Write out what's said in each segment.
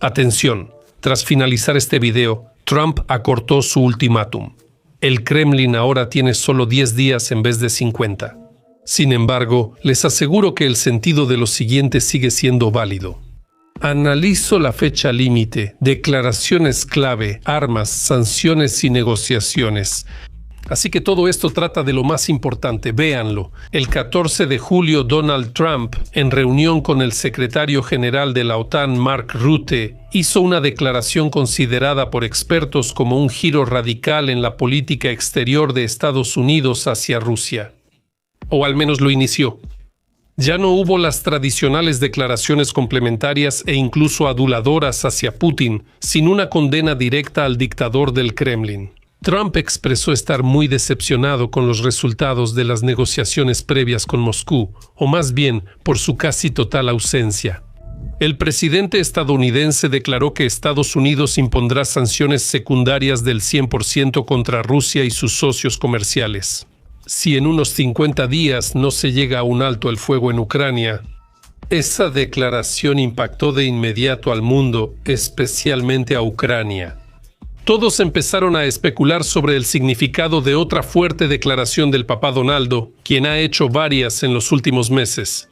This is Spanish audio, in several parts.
Atención, tras finalizar este video, Trump acortó su ultimátum. El Kremlin ahora tiene solo 10 días en vez de 50. Sin embargo, les aseguro que el sentido de lo siguiente sigue siendo válido. Analizo la fecha límite, declaraciones clave, armas, sanciones y negociaciones. Así que todo esto trata de lo más importante, véanlo. El 14 de julio, Donald Trump, en reunión con el secretario general de la OTAN, Mark Rutte, hizo una declaración considerada por expertos como un giro radical en la política exterior de Estados Unidos hacia Rusia. O al menos lo inició. Ya no hubo las tradicionales declaraciones complementarias e incluso aduladoras hacia Putin, sin una condena directa al dictador del Kremlin. Trump expresó estar muy decepcionado con los resultados de las negociaciones previas con Moscú, o más bien por su casi total ausencia. El presidente estadounidense declaró que Estados Unidos impondrá sanciones secundarias del 100% contra Rusia y sus socios comerciales. Si en unos 50 días no se llega a un alto el fuego en Ucrania, esa declaración impactó de inmediato al mundo, especialmente a Ucrania. Todos empezaron a especular sobre el significado de otra fuerte declaración del Papá Donaldo, quien ha hecho varias en los últimos meses.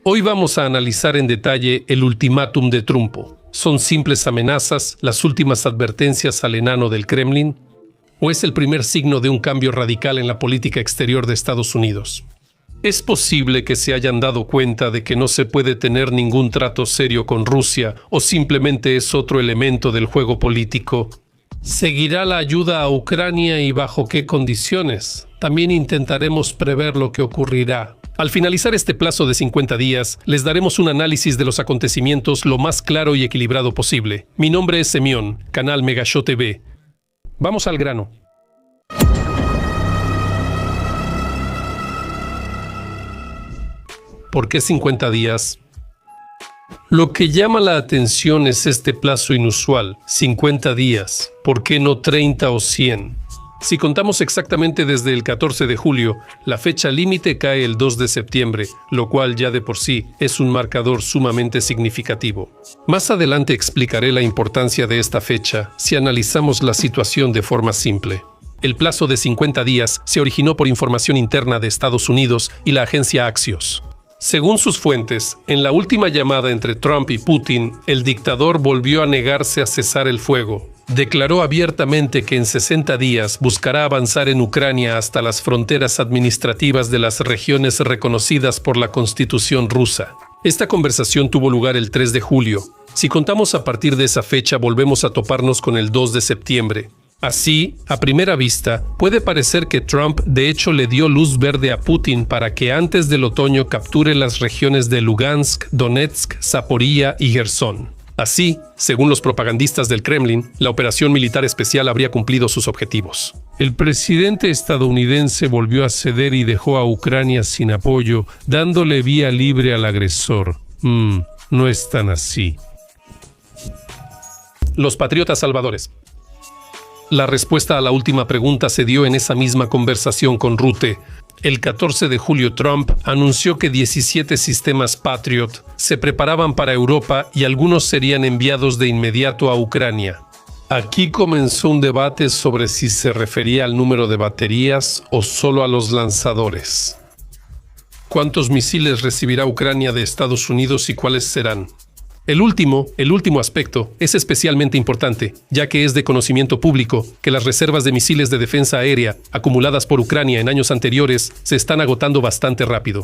Hoy vamos a analizar en detalle el ultimátum de Trump. ¿Son simples amenazas, las últimas advertencias al enano del Kremlin? ¿O es el primer signo de un cambio radical en la política exterior de Estados Unidos? Es posible que se hayan dado cuenta de que no se puede tener ningún trato serio con Rusia, o simplemente es otro elemento del juego político. ¿Seguirá la ayuda a Ucrania y bajo qué condiciones? También intentaremos prever lo que ocurrirá. Al finalizar este plazo de 50 días, les daremos un análisis de los acontecimientos lo más claro y equilibrado posible. Mi nombre es Semyon, canal Megashow TV. Vamos al grano. ¿Por qué 50 días? Lo que llama la atención es este plazo inusual, 50 días. ¿Por qué no 30 o 100? Si contamos exactamente desde el 14 de julio, la fecha límite cae el 2 de septiembre, lo cual ya de por sí es un marcador sumamente significativo. Más adelante explicaré la importancia de esta fecha si analizamos la situación de forma simple. El plazo de 50 días se originó por información interna de Estados Unidos y la agencia Axios. Según sus fuentes, en la última llamada entre Trump y Putin, el dictador volvió a negarse a cesar el fuego. Declaró abiertamente que en 60 días buscará avanzar en Ucrania hasta las fronteras administrativas de las regiones reconocidas por la Constitución rusa. Esta conversación tuvo lugar el 3 de julio. Si contamos a partir de esa fecha, volvemos a toparnos con el 2 de septiembre. Así, a primera vista, puede parecer que Trump de hecho le dio luz verde a Putin para que antes del otoño capture las regiones de Lugansk, Donetsk, Zaporilla y Gerson. Así, según los propagandistas del Kremlin, la operación militar especial habría cumplido sus objetivos. El presidente estadounidense volvió a ceder y dejó a Ucrania sin apoyo, dándole vía libre al agresor. No es tan así. Los patriotas salvadores. La respuesta a la última pregunta se dio en esa misma conversación con Rutte. El 14 de julio Trump anunció que 17 sistemas Patriot se preparaban para Europa y algunos serían enviados de inmediato a Ucrania. Aquí comenzó un debate sobre si se refería al número de baterías o solo a los lanzadores. ¿Cuántos misiles recibirá Ucrania de Estados Unidos y cuáles serán? El último aspecto es especialmente importante, ya que es de conocimiento público que las reservas de misiles de defensa aérea acumuladas por Ucrania en años anteriores se están agotando bastante rápido.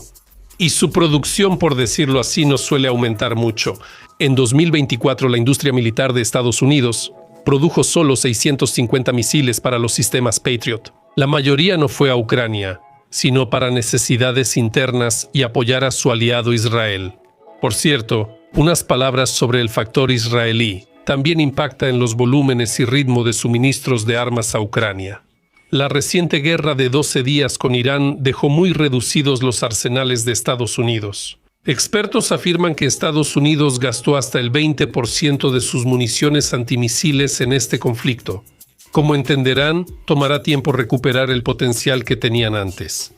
Y su producción, por decirlo así, no suele aumentar mucho. En 2024, la industria militar de Estados Unidos produjo solo 650 misiles para los sistemas Patriot. La mayoría no fue a Ucrania, sino para necesidades internas y apoyar a su aliado Israel. Por cierto, unas palabras sobre el factor israelí también impacta en los volúmenes y ritmo de suministros de armas a Ucrania. La reciente guerra de 12 días con Irán dejó muy reducidos los arsenales de Estados Unidos. Expertos afirman que Estados Unidos gastó hasta el 20% de sus municiones antimisiles en este conflicto. Como entenderán, tomará tiempo recuperar el potencial que tenían antes.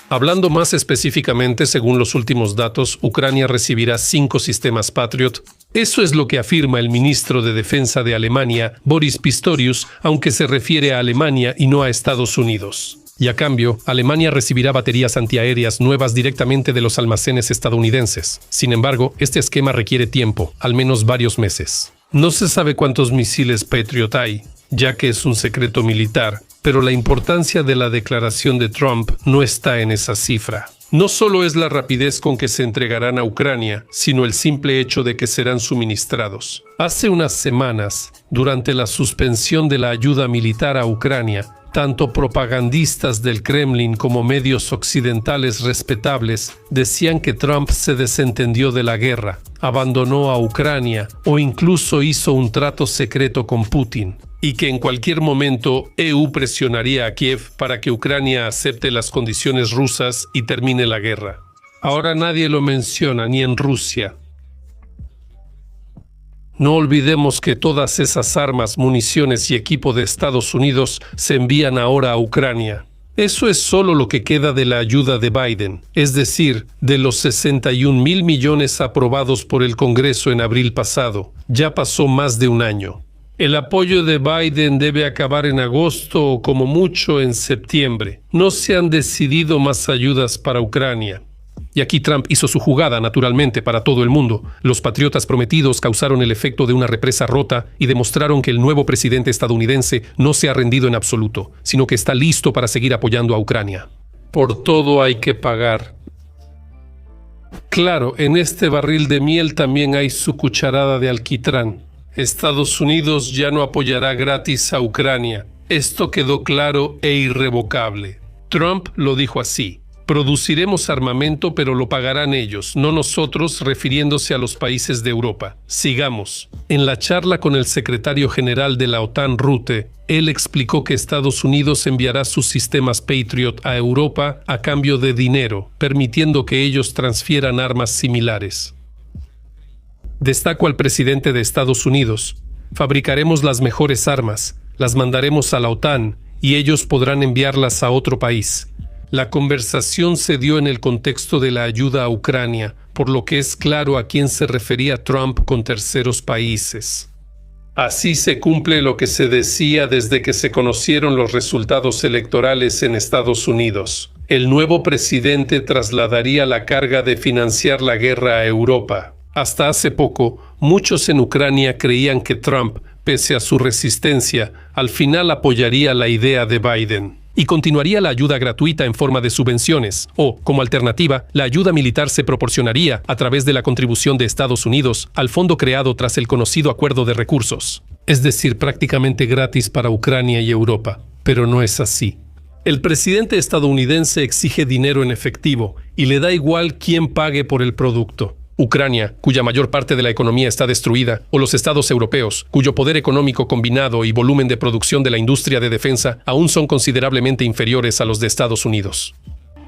Hablando más específicamente, según los últimos datos, Ucrania recibirá 5 sistemas Patriot, Eso es lo que afirma el ministro de Defensa de Alemania, Boris Pistorius, aunque se refiere a Alemania y no a Estados Unidos. Y a cambio, Alemania recibirá baterías antiaéreas nuevas directamente de los almacenes estadounidenses. Sin embargo, este esquema requiere tiempo, al menos varios meses. No se sabe cuántos misiles Patriot hay, ya que es un secreto militar, pero la importancia de la declaración de Trump no está en esa cifra. No solo es la rapidez con que se entregarán a Ucrania, sino el simple hecho de que serán suministrados. Hace unas semanas, durante la suspensión de la ayuda militar a Ucrania, tanto propagandistas del Kremlin como medios occidentales respetables decían que Trump se desentendió de la guerra, abandonó a Ucrania o incluso hizo un trato secreto con Putin, y que en cualquier momento EU presionaría a Kiev para que Ucrania acepte las condiciones rusas y termine la guerra. Ahora nadie lo menciona, ni en Rusia. No olvidemos que todas esas armas, municiones y equipo de Estados Unidos se envían ahora a Ucrania. Eso es solo lo que queda de la ayuda de Biden, es decir, de los 61.000 millones aprobados por el Congreso en abril pasado. Ya pasó más de un año. El apoyo de Biden debe acabar en agosto o como mucho en septiembre. No se han decidido más ayudas para Ucrania. Y aquí Trump hizo su jugada, naturalmente, para todo el mundo. Los patriotas prometidos causaron el efecto de una represa rota y demostraron que el nuevo presidente estadounidense no se ha rendido en absoluto, sino que está listo para seguir apoyando a Ucrania. Por todo hay que pagar. Claro, en este barril de miel también hay su cucharada de alquitrán. Estados Unidos ya no apoyará gratis a Ucrania. Esto quedó claro e irrevocable. Trump lo dijo así: produciremos armamento, pero lo pagarán ellos, no nosotros, refiriéndose a los países de Europa. Sigamos. En la charla con el secretario general de la OTAN, Rutte, él explicó que Estados Unidos enviará sus sistemas Patriot a Europa a cambio de dinero, permitiendo que ellos transfieran armas similares. Destaco al presidente de Estados Unidos: fabricaremos las mejores armas, las mandaremos a la OTAN y ellos podrán enviarlas a otro país. La conversación se dio en el contexto de la ayuda a Ucrania, por lo que es claro a quién se refería Trump con terceros países. Así se cumple lo que se decía desde que se conocieron los resultados electorales en Estados Unidos. El nuevo presidente trasladaría la carga de financiar la guerra a Europa. Hasta hace poco, muchos en Ucrania creían que Trump, pese a su resistencia, al final apoyaría la idea de Biden y continuaría la ayuda gratuita en forma de subvenciones, o, como alternativa, la ayuda militar se proporcionaría a través de la contribución de Estados Unidos al fondo creado tras el conocido acuerdo de recursos. Es decir, prácticamente gratis para Ucrania y Europa. Pero no es así. El presidente estadounidense exige dinero en efectivo y le da igual quién pague por el producto. Ucrania, cuya mayor parte de la economía está destruida, o los estados europeos, cuyo poder económico combinado y volumen de producción de la industria de defensa aún son considerablemente inferiores a los de Estados Unidos.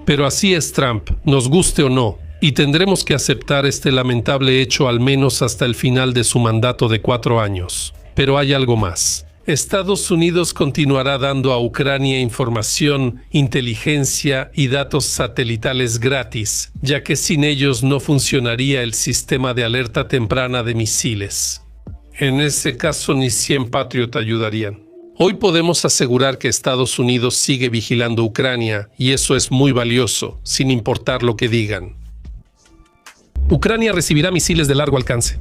Pero así es Trump, nos guste o no, y tendremos que aceptar este lamentable hecho al menos hasta el final de su mandato de 4 años. Pero hay algo más. Estados Unidos continuará dando a Ucrania información, inteligencia y datos satelitales gratis, ya que sin ellos no funcionaría el sistema de alerta temprana de misiles. En ese caso ni 100 Patriot ayudarían. Hoy podemos asegurar que Estados Unidos sigue vigilando Ucrania, y eso es muy valioso, sin importar lo que digan. Ucrania recibirá misiles de largo alcance.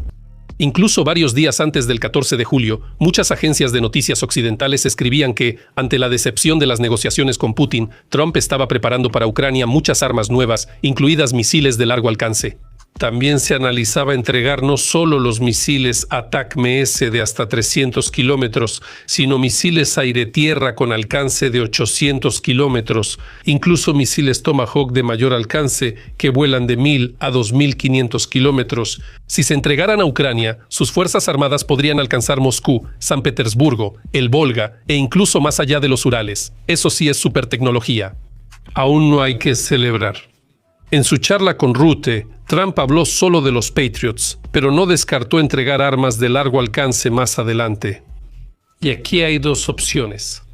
Incluso varios días antes del 14 de julio, muchas agencias de noticias occidentales escribían que, ante la decepción de las negociaciones con Putin, Trump estaba preparando para Ucrania muchas armas nuevas, incluidas misiles de largo alcance. También se analizaba entregar no solo los misiles ATACMS de hasta 300 kilómetros, sino misiles aire-tierra con alcance de 800 kilómetros, incluso misiles Tomahawk de mayor alcance que vuelan de 1.000 a 2.500 kilómetros. Si se entregaran a Ucrania, sus fuerzas armadas podrían alcanzar Moscú, San Petersburgo, el Volga e incluso más allá de los Urales. Eso sí es supertecnología. Aún no hay que celebrar. En su charla con Rutte, Trump habló solo de los Patriots, pero no descartó entregar armas de largo alcance más adelante. Y aquí hay 2 opciones.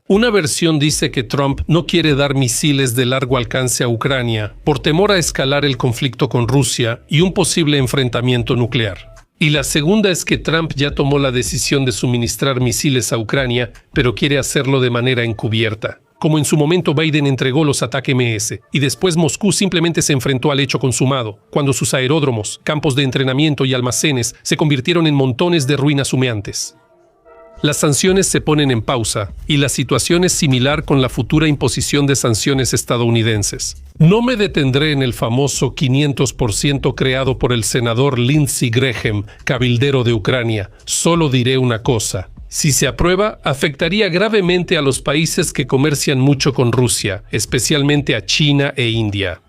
Una versión dice que Trump no quiere dar misiles de largo alcance a Ucrania por temor a escalar el conflicto con Rusia y un posible enfrentamiento nuclear. Y la segunda es que Trump ya tomó la decisión de suministrar misiles a Ucrania, pero quiere hacerlo de manera encubierta. Como en su momento Biden entregó los ATACMS, y después Moscú simplemente se enfrentó al hecho consumado, cuando sus aeródromos, campos de entrenamiento y almacenes se convirtieron en montones de ruinas humeantes. Las sanciones se ponen en pausa, y la situación es similar con la futura imposición de sanciones estadounidenses. No me detendré en el famoso 500% creado por el senador Lindsey Graham, cabildero de Ucrania. Solo diré una cosa. Si se aprueba, afectaría gravemente a los países que comercian mucho con Rusia, especialmente a China e India.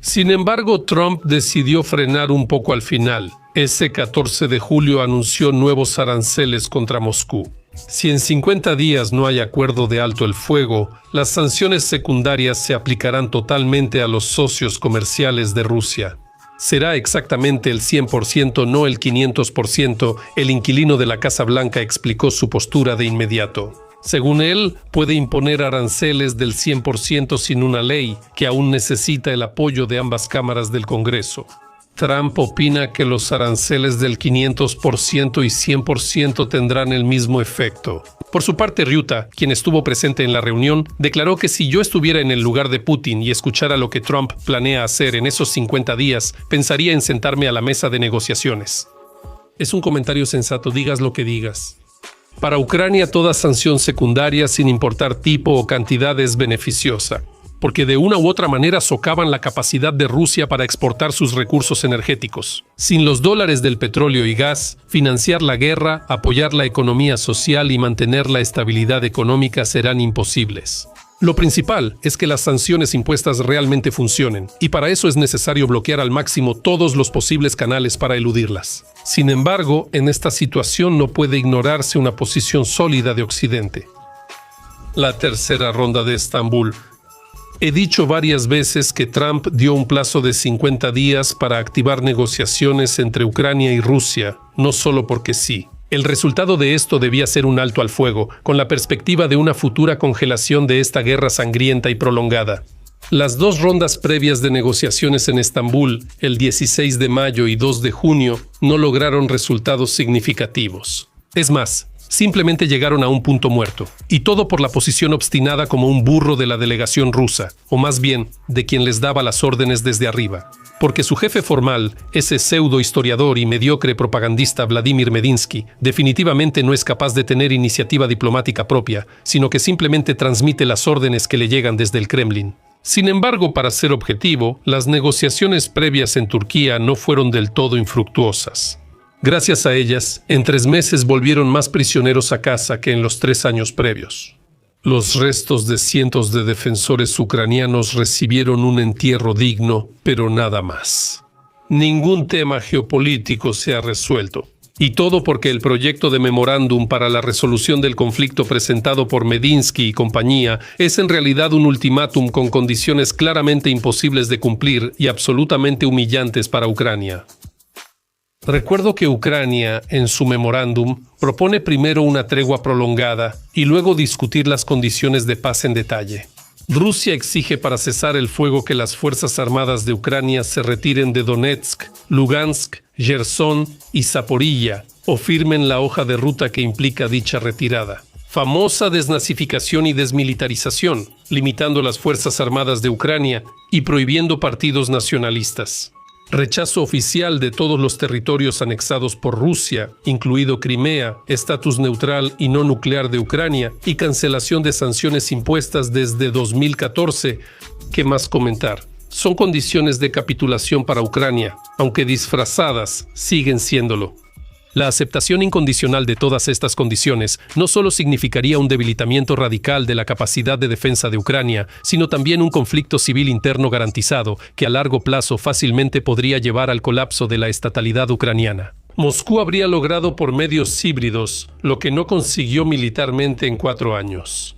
Sin embargo, Trump decidió frenar un poco al final. Ese 14 de julio anunció nuevos aranceles contra Moscú. Si en 50 días no hay acuerdo de alto el fuego, las sanciones secundarias se aplicarán totalmente a los socios comerciales de Rusia. Será exactamente el 100%, no el 500%, el inquilino de la Casa Blanca explicó su postura de inmediato. Según él, puede imponer aranceles del 100% sin una ley, que aún necesita el apoyo de ambas cámaras del Congreso. Trump opina que los aranceles del 500% y 100% tendrán el mismo efecto. Por su parte, Ryuta, quien estuvo presente en la reunión, declaró que si yo estuviera en el lugar de Putin y escuchara lo que Trump planea hacer en esos 50 días, pensaría en sentarme a la mesa de negociaciones. Es un comentario sensato, digas lo que digas. Para Ucrania, toda sanción secundaria, sin importar tipo o cantidad, es beneficiosa, porque de una u otra manera socavan la capacidad de Rusia para exportar sus recursos energéticos. Sin los dólares del petróleo y gas, financiar la guerra, apoyar la economía social y mantener la estabilidad económica serán imposibles. Lo principal es que las sanciones impuestas realmente funcionen, y para eso es necesario bloquear al máximo todos los posibles canales para eludirlas. Sin embargo, en esta situación no puede ignorarse una posición sólida de Occidente. La tercera ronda de Estambul. He dicho varias veces que Trump dio un plazo de 50 días para activar negociaciones entre Ucrania y Rusia, no solo porque sí. El resultado de esto debía ser un alto al fuego, con la perspectiva de una futura congelación de esta guerra sangrienta y prolongada. Las dos rondas previas de negociaciones en Estambul, el 16 de mayo y 2 de junio, no lograron resultados significativos. Es más, simplemente llegaron a un punto muerto, y todo por la posición obstinada como un burro de la delegación rusa, o más bien, de quien les daba las órdenes desde arriba. Porque su jefe formal, ese pseudo-historiador y mediocre propagandista Vladimir Medinsky, definitivamente no es capaz de tener iniciativa diplomática propia, sino que simplemente transmite las órdenes que le llegan desde el Kremlin. Sin embargo, para ser objetivo, las negociaciones previas en Turquía no fueron del todo infructuosas. Gracias a ellas, en 3 meses volvieron más prisioneros a casa que en los 3 años previos. Los restos de cientos de defensores ucranianos recibieron un entierro digno, pero nada más. Ningún tema geopolítico se ha resuelto. Y todo porque el proyecto de memorándum para la resolución del conflicto presentado por Medinsky y compañía es en realidad un ultimátum con condiciones claramente imposibles de cumplir y absolutamente humillantes para Ucrania. Recuerdo que Ucrania, en su memorándum, propone primero una tregua prolongada y luego discutir las condiciones de paz en detalle. Rusia exige para cesar el fuego que las Fuerzas Armadas de Ucrania se retiren de Donetsk, Lugansk, Gerson y Zaporilla, o firmen la hoja de ruta que implica dicha retirada. Famosa desnazificación y desmilitarización, limitando las Fuerzas Armadas de Ucrania y prohibiendo partidos nacionalistas. Rechazo oficial de todos los territorios anexados por Rusia, incluido Crimea, estatus neutral y no nuclear de Ucrania, y cancelación de sanciones impuestas desde 2014. ¿Qué más comentar? Son condiciones de capitulación para Ucrania, aunque disfrazadas, siguen siéndolo. La aceptación incondicional de todas estas condiciones no solo significaría un debilitamiento radical de la capacidad de defensa de Ucrania, sino también un conflicto civil interno garantizado que a largo plazo fácilmente podría llevar al colapso de la estatalidad ucraniana. Moscú habría logrado por medios híbridos lo que no consiguió militarmente en 4 años.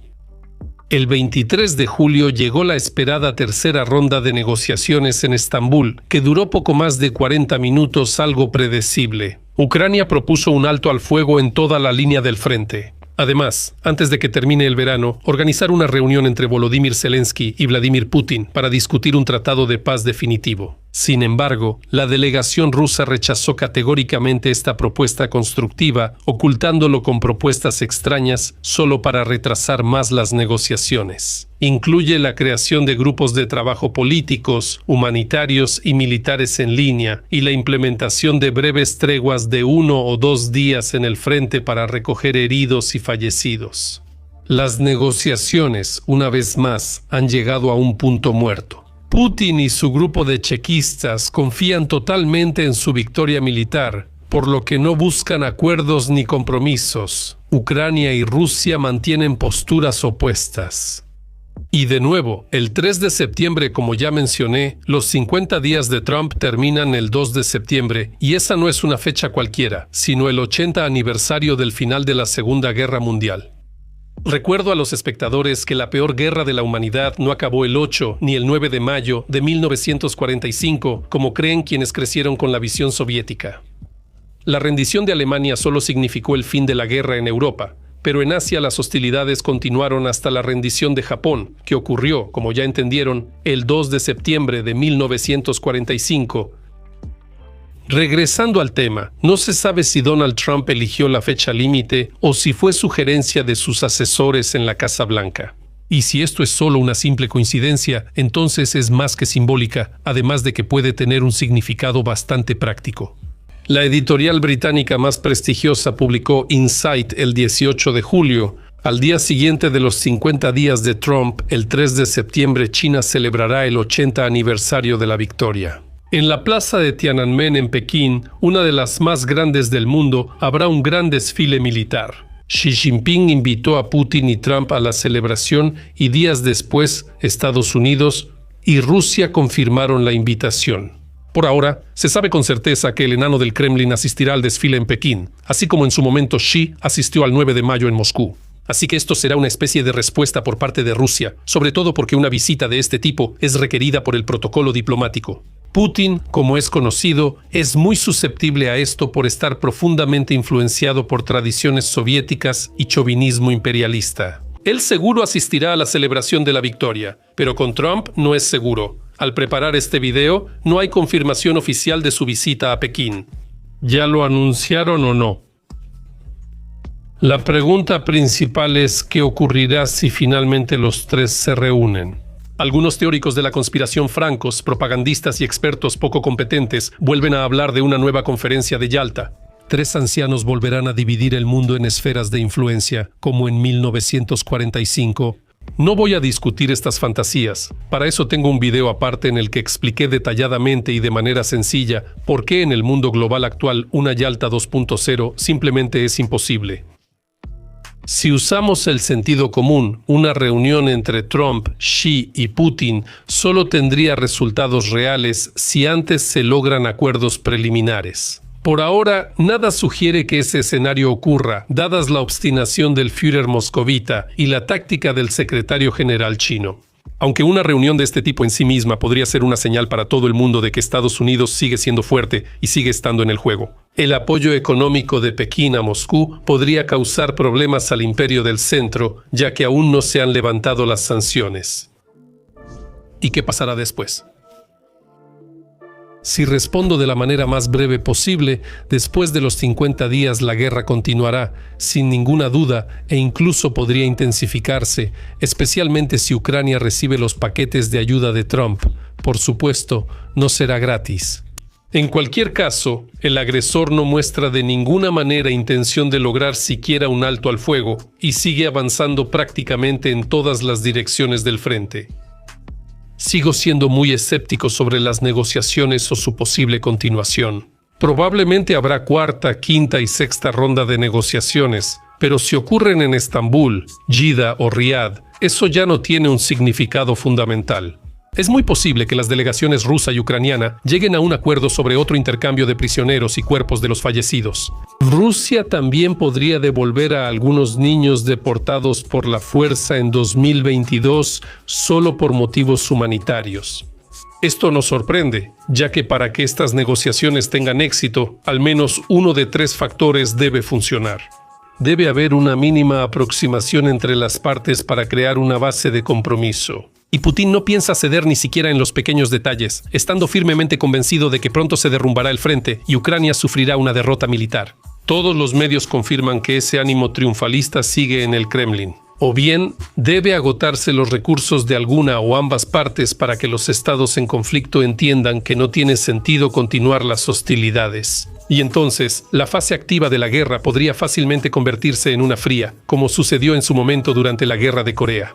El 23 de julio llegó la esperada tercera ronda de negociaciones en Estambul, que duró poco más de 40 minutos, algo predecible. Ucrania propuso un alto al fuego en toda la línea del frente. Además, antes de que termine el verano, organizar una reunión entre Volodymyr Zelensky y Vladimir Putin para discutir un tratado de paz definitivo. Sin embargo, la delegación rusa rechazó categóricamente esta propuesta constructiva, ocultándolo con propuestas extrañas solo para retrasar más las negociaciones. Incluye la creación de grupos de trabajo políticos, humanitarios y militares en línea, y la implementación de breves treguas de 1 o 2 días en el frente para recoger heridos y fallecidos. Las negociaciones, una vez más, han llegado a un punto muerto. Putin y su grupo de chequistas confían totalmente en su victoria militar, por lo que no buscan acuerdos ni compromisos. Ucrania y Rusia mantienen posturas opuestas. Y de nuevo, el 3 de septiembre, como ya mencioné, los 50 días de Trump terminan el 2 de septiembre, y esa no es una fecha cualquiera, sino el 80 aniversario del final de la Segunda Guerra Mundial. Recuerdo a los espectadores que la peor guerra de la humanidad no acabó el 8 ni el 9 de mayo de 1945, como creen quienes crecieron con la visión soviética. La rendición de Alemania solo significó el fin de la guerra en Europa, pero en Asia las hostilidades continuaron hasta la rendición de Japón, que ocurrió, como ya entendieron, el 2 de septiembre de 1945. Regresando al tema, no se sabe si Donald Trump eligió la fecha límite o si fue sugerencia de sus asesores en la Casa Blanca. Y si esto es solo una simple coincidencia, entonces es más que simbólica, además de que puede tener un significado bastante práctico. La editorial británica más prestigiosa publicó Insight el 18 de julio. Al día siguiente de los 50 días de Trump, el 3 de septiembre, China celebrará el 80 aniversario de la victoria. En la plaza de Tiananmen en Pekín, una de las más grandes del mundo, habrá un gran desfile militar. Xi Jinping invitó a Putin y Trump a la celebración y días después, Estados Unidos y Rusia confirmaron la invitación. Por ahora, se sabe con certeza que el enano del Kremlin asistirá al desfile en Pekín, así como en su momento Xi asistió al 9 de mayo en Moscú. Así que esto será una especie de respuesta por parte de Rusia, sobre todo porque una visita de este tipo es requerida por el protocolo diplomático. Putin, como es conocido, es muy susceptible a esto por estar profundamente influenciado por tradiciones soviéticas y chauvinismo imperialista. Él seguro asistirá a la celebración de la victoria, pero con Trump no es seguro. Al preparar este video, no hay confirmación oficial de su visita a Pekín. ¿Ya lo anunciaron o no? La pregunta principal es ¿qué ocurrirá si finalmente los tres se reúnen? Algunos teóricos de la conspiración francos, propagandistas y expertos poco competentes vuelven a hablar de una nueva conferencia de Yalta. 3 ancianos volverán a dividir el mundo en esferas de influencia, como en 1945. No voy a discutir estas fantasías. Para eso tengo un video aparte en el que expliqué detalladamente y de manera sencilla por qué en el mundo global actual una Yalta 2.0 simplemente es imposible. Si usamos el sentido común, una reunión entre Trump, Xi y Putin solo tendría resultados reales si antes se logran acuerdos preliminares. Por ahora, nada sugiere que ese escenario ocurra, dadas la obstinación del Führer moscovita y la táctica del secretario general chino. Aunque una reunión de este tipo en sí misma podría ser una señal para todo el mundo de que Estados Unidos sigue siendo fuerte y sigue estando en el juego. El apoyo económico de Pekín a Moscú podría causar problemas al imperio del centro, ya que aún no se han levantado las sanciones. ¿Y qué pasará después? Si respondo de la manera más breve posible, después de los 50 días la guerra continuará, sin ninguna duda, e incluso podría intensificarse, especialmente si Ucrania recibe los paquetes de ayuda de Trump. Por supuesto, no será gratis. En cualquier caso, el agresor no muestra de ninguna manera intención de lograr siquiera un alto al fuego y sigue avanzando prácticamente en todas las direcciones del frente. Sigo siendo muy escéptico sobre las negociaciones o su posible continuación. Probablemente habrá cuarta, quinta y sexta ronda de negociaciones, pero si ocurren en Estambul, Jeddah o Riad, eso ya no tiene un significado fundamental. Es muy posible que las delegaciones rusa y ucraniana lleguen a un acuerdo sobre otro intercambio de prisioneros y cuerpos de los fallecidos. Rusia también podría devolver a algunos niños deportados por la fuerza en 2022 solo por motivos humanitarios. Esto nos sorprende, ya que para que estas negociaciones tengan éxito, al menos uno de 3 factores debe funcionar. Debe haber una mínima aproximación entre las partes para crear una base de compromiso. Y Putin no piensa ceder ni siquiera en los pequeños detalles, estando firmemente convencido de que pronto se derrumbará el frente y Ucrania sufrirá una derrota militar. Todos los medios confirman que ese ánimo triunfalista sigue en el Kremlin. O bien, debe agotarse los recursos de alguna o ambas partes para que los estados en conflicto entiendan que no tiene sentido continuar las hostilidades. Y entonces, la fase activa de la guerra podría fácilmente convertirse en una fría, como sucedió en su momento durante la Guerra de Corea.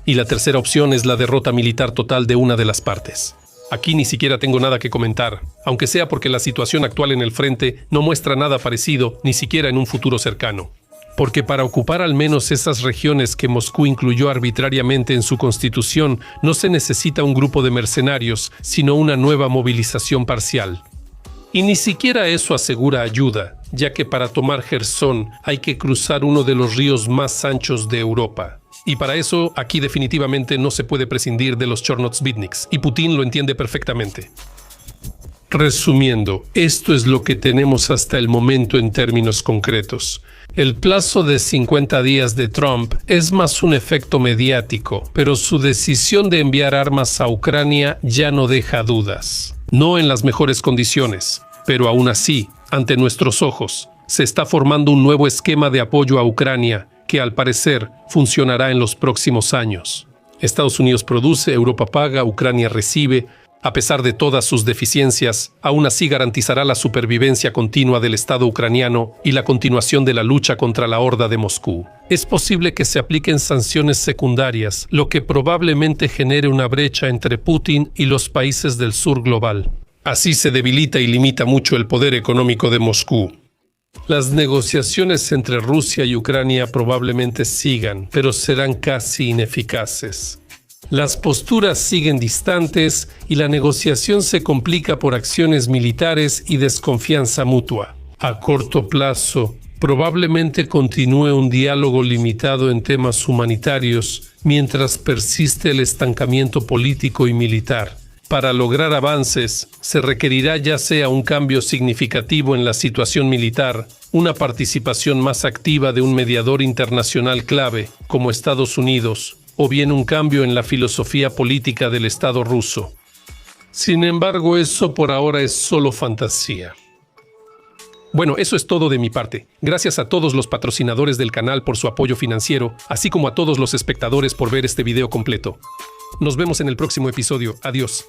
Y la tercera opción es la derrota militar total de una de las partes. Aquí ni siquiera tengo nada que comentar, aunque sea porque la situación actual en el frente no muestra nada parecido, ni siquiera en un futuro cercano. Porque para ocupar al menos esas regiones que Moscú incluyó arbitrariamente en su constitución, no se necesita un grupo de mercenarios, sino una nueva movilización parcial. Y ni siquiera eso asegura ayuda, ya que para tomar Jersón hay que cruzar uno de los ríos más anchos de Europa. Y para eso, aquí definitivamente no se puede prescindir de los Chornotsvitniks, y Putin lo entiende perfectamente. Resumiendo, esto es lo que tenemos hasta el momento en términos concretos. El plazo de 50 días de Trump es más un efecto mediático, pero su decisión de enviar armas a Ucrania ya no deja dudas. No en las mejores condiciones, pero aún así, ante nuestros ojos, se está formando un nuevo esquema de apoyo a Ucrania que al parecer funcionará en los próximos años. Estados Unidos produce, Europa paga, Ucrania recibe. A pesar de todas sus deficiencias, aún así garantizará la supervivencia continua del Estado ucraniano y la continuación de la lucha contra la horda de Moscú. Es posible que se apliquen sanciones secundarias, lo que probablemente genere una brecha entre Putin y los países del sur global. Así se debilita y limita mucho el poder económico de Moscú. Las negociaciones entre Rusia y Ucrania probablemente sigan, pero serán casi ineficaces. Las posturas siguen distantes y la negociación se complica por acciones militares y desconfianza mutua. A corto plazo, probablemente continúe un diálogo limitado en temas humanitarios mientras persiste el estancamiento político y militar. Para lograr avances, se requerirá ya sea un cambio significativo en la situación militar, una participación más activa de un mediador internacional clave, como Estados Unidos, o bien un cambio en la filosofía política del Estado ruso. Sin embargo, eso por ahora es solo fantasía. Bueno, eso es todo de mi parte. Gracias a todos los patrocinadores del canal por su apoyo financiero, así como a todos los espectadores por ver este video completo. Nos vemos en el próximo episodio. Adiós.